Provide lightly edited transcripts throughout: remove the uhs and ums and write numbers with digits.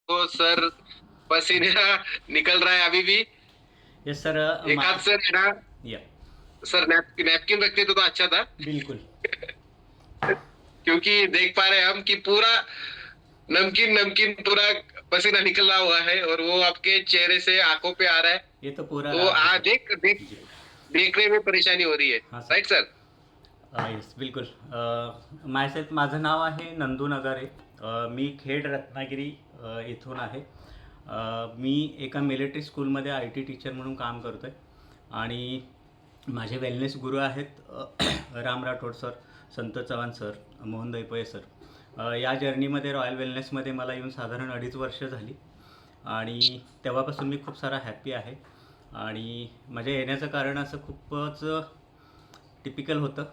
तो सर पसीना निकल रहा है अभी भी। Yes sir. एक हाथ सर है ना। या सर नैपकिन रखते तो अच्छा था। बिल्कुल। क्योंकि देख पा रहे हैं हम कि पूरा नमकीन नमकीन पूरा पसीना निकल रहा हुआ है और वो आपके चेहरे से आंखों पे आ रहा है। ये तो पूरा तो रहा है सर। देख देख जी। देखने में परेशानी हो रही है। हां सर। Right sir. येस बिल्कुल। मायसेल्फ माझं नाव आहे नंदू नगारे. मी खेड रत्नागिरी इथून आहे. मी एका मिलिटरी स्कूलमध्ये आय टी टीचर म्हणून काम करतो आहे. आणि माझे वेलनेस गुरु आहेत राम राठोड सर, संत चव्हाण सर, मोहन दैपये सर. या जर्नीमध्ये रॉयल वेलनेसमध्ये मला येऊन साधारण 2.5 वर्ष झाली. आणि तेव्हापासून मी खूप सारा हॅप्पी आहे. आणि माझ्या येण्याचं कारण असं खूपच टिपिकल होतं.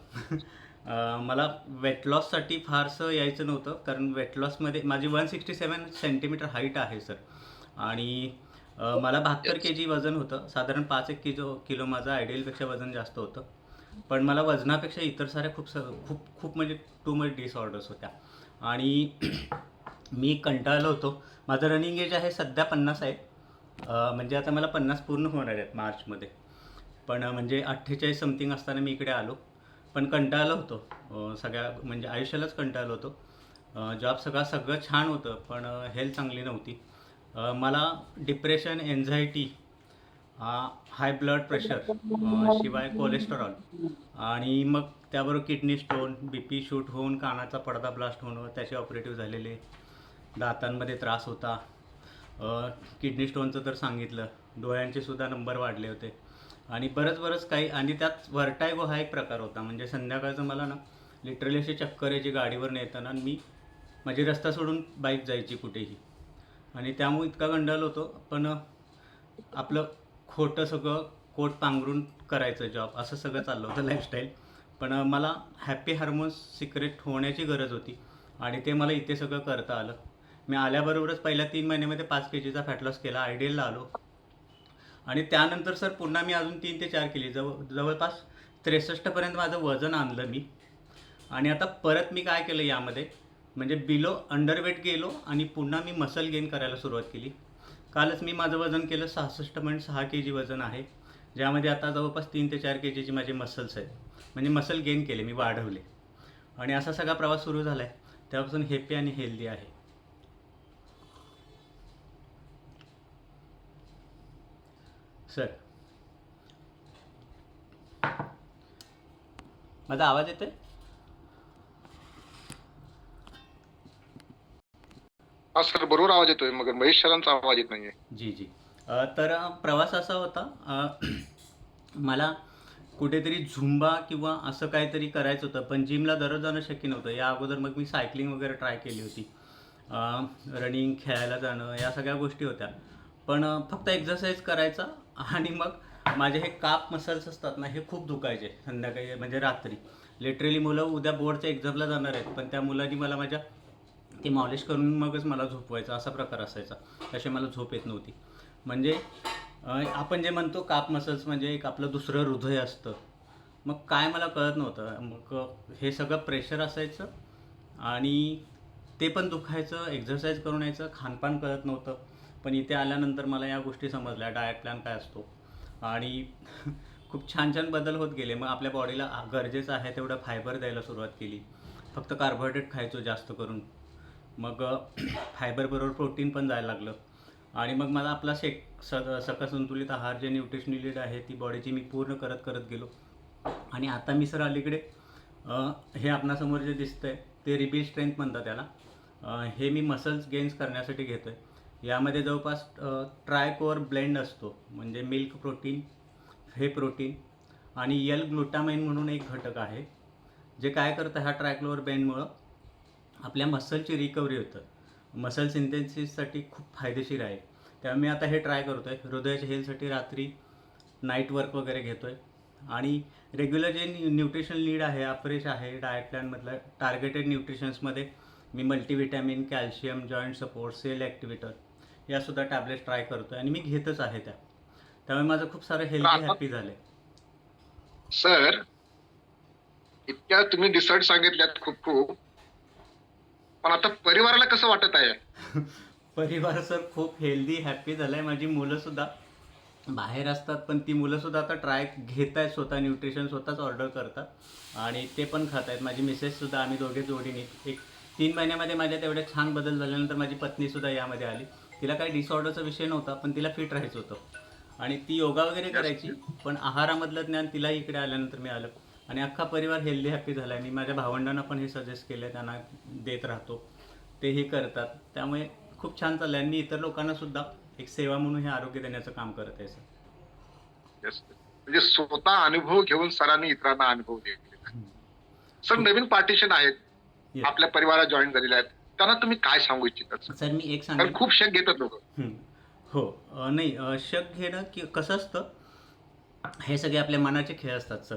मला वेट लॉससाठी फारसं यायचं नव्हतं, कारण वेट लॉसमध्ये माझी 167 सेंटीमीटर हाईट आहे सर. आणि मला 72 यस. के जी वजन होतं. साधारण 5 एक किलो माझं आयडियलपेक्षा वजन जास्त होतं. पण मला वजनापेक्षा इतर साऱ्या खूप खूप म्हणजे टू मच डिसऑर्डर्स होत्या. आणि मी कंटाळलो होतो. माझं रनिंग एज आहे सध्या 50 आहे. म्हणजे आता मला 50 पूर्ण होणार आहेत मार्चमध्ये. पण म्हणजे 48 समथिंग असताना मी इकडे आलो. पण कंटाळलो होतो. सगळ्या म्हणजे आयुष्यालाच कंटाळलो होतो. जॉब सगळं छान होतं, पण हेल्थ चांगली नव्हती. मला depression, anxiety, high blood pressure, शिवाय कोलेस्टेरॉल, आणि मग त्याबरोबर किडनी स्टोन, बी पी शूट होऊन कानाचा पडदा ब्लास्ट होणं, त्याचे ऑपरेटिव्ह झालेले. दातांमध्ये त्रास होता. किडनी स्टोनचं तर सांगितलं. डोळ्यांचे सुद्धा नंबर वाढले होते. आणि बरंच काही. आणि त्यात व्हर्टायगो हा एक प्रकार होता. म्हणजे संध्याकाळचं मला ना लिटरली अशी चक्कर यायची गाडीवर नेताना. आणि मी माझी रस्ता सोडून बाईक जायची कुठेही. आणि त्यामुळे इतका कंटाळलो होतो. पण आपलं खोटं सगळं कोट पांघरून करायचं जॉब, असं सगळं चाललं होतं लाईफस्टाईल. पण मला हॅपी हार्मोन्स सिक्रेट होण्याची गरज होती. आणि ते मला इथे सगळं करता आलं. मी आल्याबरोबरच पहिल्या 3 महिन्यामध्ये 5 kgचा फॅट लॉस केला. आयडियलला आलो. आणि त्यानंतर सर पुन्हा मी अजून 3 ते 4 केली जवळपास 63पर्यंत माझं वजन आणलं मी. आणि आता परत मी काय केलं यामध्ये, म्हणजे बिलो अंडरवेट गेलो आणि पुन्हा मी मसल गेन करायला सुरुवात केली. कालच मी माझं वजन केलं. 66.6 kg वजन आहे, ज्यामध्ये आता जवळपास 3 ते 4 kgची माझे मसल्स आहेत. म्हणजे मसल गेन केले मी, वाढवले. आणि असा सगळा प्रवास सुरू झाला आहे. तेव्हापासून हॅपी आणि हेल्दी आहे सर. माझा आवाज येतोय? हा सर बरोबर आवाज येतोय मगर महेश सरांचा आवाज येत नाहीये. जी जी. तर प्रवास असा होता. मला कुठेतरी झुंबा किंवा असं काहीतरी करायचं होतं, पण जिमला दररोज जाणं शक्य नव्हतं. या अगोदर मग मी सायकलिंग वगैरे ट्राय केली होती. रनिंग, खेळायला जाणं, या सगळ्या गोष्टी होत्या. पण फक्त एक्झरसाईज करायचा. आणि मग माझे हे काप मसल्स असतात ना, हे खूप दुखायचे संध्याकाळी, म्हणजे रात्री. लिटरली मुलं उद्या बोर्डच्या एक्झामला जाणार आहेत, पण त्या मुलांनी मला माझ्या ती मॉलिश करून मगच मला झोपवायचं, असा प्रकार असायचा. तशी मला झोप येत नव्हती. म्हणजे आपण जे म्हणतो काप मसल्स म्हणजे एक आपलं दुसरं हृदय असतं. मग काय मला कळत नव्हतं. मग हे सगळं प्रेशर असायचं. आणि ते पण दुखायचं. एक्झरसाईज करून यायचं, खानपान कळत नव्हतं. पण इथे आल्यानंतर मला या गोष्टी समजल्या, डायट प्लॅन काय असतो. आणि खूप छान छान बदल होत गेले. मग आपल्या बॉडीला गरजेचं आहे तेवढं फायबर द्यायला सुरुवात केली. फक्त कार्बोहायड्रेट खायचो जास्त करून. मग फायबरबरोबर प्रोटीन पण जायला लागलं. आणि मग मला आपला सकस संतुलित आहार, जे न्यूट्रिशनल नीड आहे ती बॉडीची, मी पूर्ण करत करत गेलो. आणि आता मी सर अलीकडे हे आपणासमोर जे दिसतंय ते रिबिल्ड स्ट्रेंथ म्हणतात त्याला. हे मी मसल्स गेन्स करण्यासाठी घेतो आहे. यामध्ये जवळपास ट्रायकोअर ब्लेंड असतो, म्हणजे मिल्क प्रोटीन, व्हे प्रोटीन आणि यल ग्लुटामाइन म्हणून एक घटक आहे, जे काय करतं, ह्या ट्रायक्लोअर ब्लेंडमुळं आपल्या मसलची रिकव्हरी होतं. मसल सिंथेसिससाठी खूप फायदेशीर आहे. त्यामुळे मी आता हे ट्राय करतो आहे. हृदयाच्या हेल्थसाठी रात्री नाईट वर्क वगैरे घेतो आहे. आणि रेग्युलर जे न्यूट्रिशनल नीड आहे, अफ्रेश आहे डायट प्लॅनमधलं, टार्गेटेड न्यूट्रिशन्समध्ये मी multivitamin, calcium, joint support, cell activator यासुद्धा टॅबलेट्स ट्राय करतो आहे. आणि मी घेतच आहे त्या. त्यामुळे माझं खूप सारं तर हेल्दी, आता हॅपी झालं आहे. सर इतक्या तुम्ही रिसर्च सांगितल्यात खूप खूप, पण आता परिवाराला कसं वाटत आहे? परिवार सर खूप हेल्दी हॅप्पी झालाय. माझी मुलं सुद्धा बाहेर असतात, पण ती मुलं सुद्धा आता ट्राय घेत आहेत, स्वतः न्यूट्रिशन स्वतःच ऑर्डर करतात आणि ते पण खात आहेत. माझी मिसेस सुद्धा, आम्ही दोघे जोडीने एक 3 महिन्यामध्ये माझ्यात एवढे छान बदल झाल्यानंतर माझी पत्नी सुद्धा यामध्ये आली. तिला काही डिसऑर्डरचा विषय नव्हता, पण तिला फिट राहायचं होतं आणि ती योगा वगैरे Yes. करायची, पण आहारामधलं ज्ञान तिला इकडे आल्यानंतर मिळालं आणि अख्खा परिवार हेल्दी हॅप्पी झाला आहे. मी माझ्या भावंडांना पण हे सजेस्ट केलं, त्यांना देत राहतो, तेही करतात. त्यामुळे खूप छान चाललं आहे. मी इतर लोकांना सुद्धा एक सेवा म्हणून हे आरोग्य देण्याचं काम करत आहे सर. Yes. म्हणजे स्वतः अनुभव घेऊन सरांनी इतरांना अनुभव दिलेला आहे. सर, नवीन पार्टिशन आहेत, Yes. आपल्या परिवारात जॉईन झालेले आहेत, त्यांना तुम्ही काय सांगू इच्छितात सर? सर मी एक कारण सांगेन. खूप शक घेतात लोक. हो, नाही, शक घेणं की कसं असतं, हे सगळे आपल्या मनाचे खेळ असतात सर.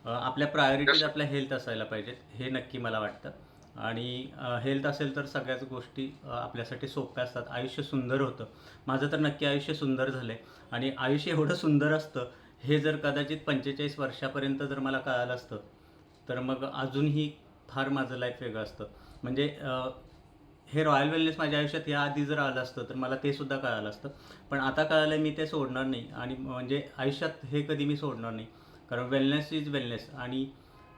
आपल्या प्रायोरिटीज Yes, sir. आपल्या हेल्थ असायला पाहिजेत, हे नक्की मला वाटतं. आणि हेल्थ असेल तर सगळ्याच गोष्टी आपल्यासाठी सोप्या असतात, आयुष्य सुंदर होतं. माझं तर नक्की आयुष्य सुंदर झालं आहे आणि आयुष्य एवढं सुंदर असतं, हे जर कदाचित 45 वर्षापर्यंत जर मला कळालं असतं, तर मग अजूनही फार माझं लाईफ वेगळं असतं. म्हणजे हे रॉयल वेलनेस माझ्या आयुष्यात याआधी जर आलं असतं तर मला ते सुद्धा कळालं असतं, पण आता कळालं मी ते सोडणार नाही आणि म्हणजे आयुष्यात हे कधी मी सोडणार नाही. कारण वेलनेस इज वेलनेस आणि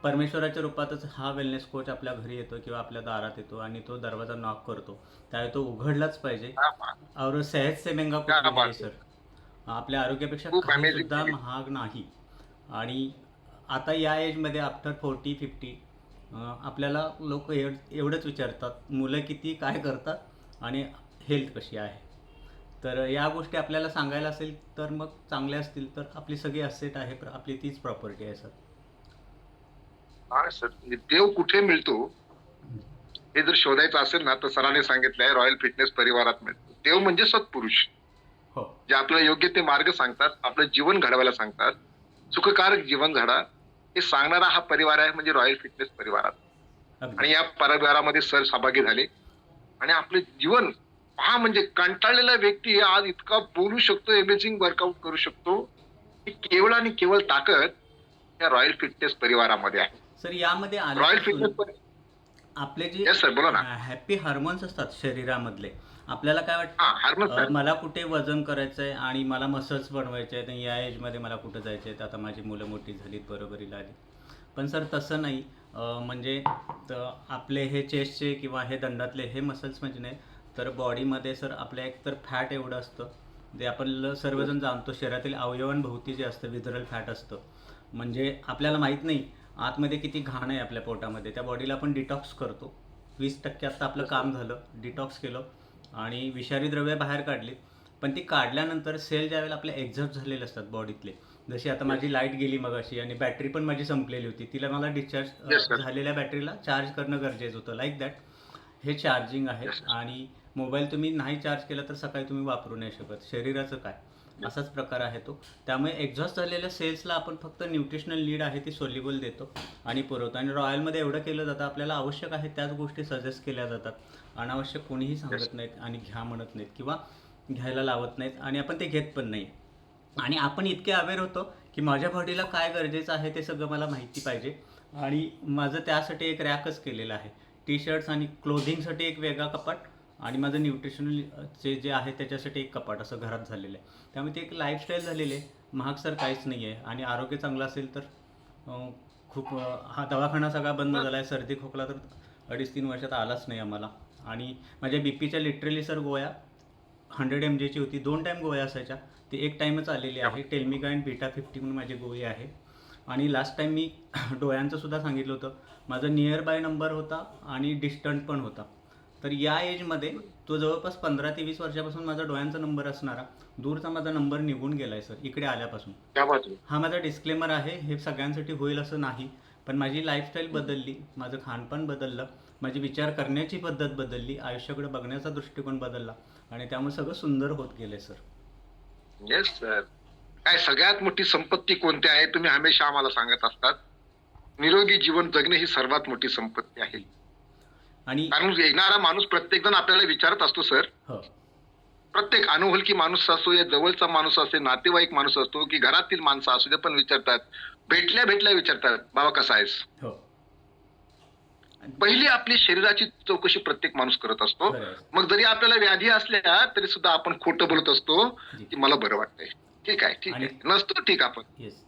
परमेश्वराच्या रूपातच हा वेलनेस कोच आपल्या घरी येतो किंवा आपल्या दारात येतो आणि तो दरवाजा नॉक करतो, त्यावेळी तो उघडलाच पाहिजे. क्या बात, और सेहत से महंगा क्या कुछ नहीं आहे बात सर. आहे. आपल्या आरोग्यापेक्षा खूप काहीसुद्धा अमेझिंग. महाग नाही. आणि आता या एजमध्ये आफ्टर 40-50 आपल्याला लोक एवढंच विचारतात, मुलं किती, काय करतात आणि हेल्थ कशी आहे. तर या गोष्टी आपल्याला सांगायला असेल तर मग चांगल्या असतील तर आपली सगळी असेट आहे, आपली तीच प्रॉपर्टी आहे सर. हा सर, म्हणजे देव कुठे मिळतो हे जर शोधायचं असेल ना, तर सरांनी सांगितलंय रॉयल फिटनेस परिवारात मिळतो. देव म्हणजे सत्पुरुष, हो, जे आपल्याला योग्य ते मार्ग सांगतात, आपलं जीवन घडवायला सांगतात, सुखकारक जीवन घडा, हे सांगणारा हा परिवार आहे, म्हणजे रॉयल फिटनेस परिवारात. अगदी. आणि या परिवारामध्ये सर सहभागी झाले आणि आपले जीवन पहा, म्हणजे कंटाळलेला व्यक्ती आज इतका बोलू शकतो, अमेझिंग वर्कआउट करू शकतो, ही केवळ आणि केवळ ताकद या रॉयल फिटनेस परिवारामध्ये आहे. सर यामध्ये रॉयल आल्यापासून फिटनेस. आपले जे येस सर, बोला ना. हॅपी हार्मोन्स असतात शरीरामधले, आपल्याला काय हा, वाटतं, हार्मोन्स सर. मला कुठे वजन करायचं आहे आणि मला मसल्स बनवायचे आहेत आणि या एजमध्ये मला कुठं जायचं आहे, आता माझी मुलं मोठी झालीत, बरोबरीला आली. पण सर तसं नाही. म्हणजे आपले हे चेस्टचे किंवा हे दंडातले हे मसल्स म्हणजे नाही, तर बॉडीमध्ये सर आपल्या एकतर फॅट एवढं असतं, जे आपण सर्वजण जाणतो, शरीरातील अवयवांभोवती जे असतं विदरल फॅट असतं. म्हणजे आपल्याला माहीत नाही आतमध्ये किती घाण आहे आपल्या पोटामध्ये, त्या बॉडीला आपण डिटॉक्स करतो. 20% आत्ता आपलं काम झालं, डिटॉक्स केलं आणि विषारी द्रव्ये बाहेर काढलीत. पण ती काढल्यानंतर सेल ज्यावेळेला आपले एक्झॉस्ट झालेले असतात बॉडीतले, जशी आता माझी लाईट गेली मगाशी आणि बॅटरी पण माझी संपलेली होती, तिला मला येस डिस्चार्ज सर. झालेल्या बॅटरीला चार्ज करणं गरजेचं होतं. लाईक दॅट हे चार्जिंग आहे. Yes sir. आणि मोबाईल तुम्ही नाही चार्ज केला तर सकाळी तुम्ही वापरू नाही शकत. शरीराचं काय, असाच प्रकार आहे तो. त्यामुळे एक्झॉस्ट झालेल्या सेल्सला आपण फक्त न्यूट्रिशनल नीड आहे ती सोल्युबल देतो आणि पुरवतो. आणि रॉयलमध्ये एवढं केलं जातं, आपल्याला आवश्यक आहे त्याच गोष्टी सजेस्ट केल्या जातात. अनावश्यक कोणीही सांगत नाहीत आणि घ्या म्हणत नाहीत किंवा घ्यायला लावत नाहीत आणि आपण ते घेत पण नाही. आणि आपण इतके अवेअर होतो की माझ्या बॉडीला काय गरजेचं आहे ते सगळं मला माहिती पाहिजे. आणि माझं त्यासाठी एक रॅकच केलेलं आहे. टी शर्ट्स आणि क्लोथिंगसाठी एक वेगळा कपाट आणि माझं न्यूट्रिशनल जे आहे त्याच्यासाठी एक कपाट असं घरात झालेलं आहे. त्यामुळे ते एक लाईफस्टाईल झालेली आहे. महाग सर काहीच नाही आहे आणि आरोग्य चांगलं असेल तर खूप हा दवाखाना सगळा बंद झाला आहे. सर्दी खोकला तर 2.5-3 वर्षात आलाच नाही आम्हाला. आणि माझ्या बी पीच्या लिटरली सर गोळ्या 100 mgची होती, 2 टाईम गोळ्या असायच्या, ती एक टाईमच आलेली आहे. टेल्मिका अँड बीटा 50 म्हणून माझी गोळी आहे. आणि लास्ट टाईम मी डोळ्यांचं सुद्धा सांगितलं होतं, माझा नियर बाय नंबर होता आणि डिस्टंट पण होता. तर या एजमध्ये तो जवळपास 15 ते 20 वर्षापासून माझा डोळ्यांचा नंबर असणारा दूरचा माझा नंबर निघून गेला आहे सर इकडे आल्यापासून. क्या बात आहे. हा माझा डिस्क्लेमर आहे, हे सगळ्यांसाठी होईल असं नाही, पण माझी लाईफस्टाईल बदलली, माझं खानपान बदललं, माझी विचार करण्याची पद्धत बदलली, आयुष्याकडे बघण्याचा दृष्टिकोन बदलला आणि त्यामुळे सगळं सुंदर होत गेले सर. Yes sir. काय सगळ्यात मोठी संपत्ती कोणती आहे, तुम्ही हमेशा आम्हाला सांगत असतात, निरोगी जीवन जगणे ही सर्वात मोठी संपत्ती आहे. आणि कारण येणारा माणूस प्रत्येक जण आपल्याला विचारत असतो सर, हो, प्रत्येक अनोळखी माणूस असतो या जवळचा माणूस असतो, नातेवाईक माणूस असतो की घरातील माणसं असू दे, पण विचारतात, भेटल्या भेटल्या विचारतात, बाबा कसा आहेस. हो, पहिली आपली शरीराची चौकशी प्रत्येक माणूस करत असतो. खरं आहे. मग जरी आपल्याला व्याधी असल्या तरी सुद्धा आपण खोटं बोलत असतो जी. की मला बरं वाटतंय. ठीक आहे आणि नसतो ठीक आपण. येस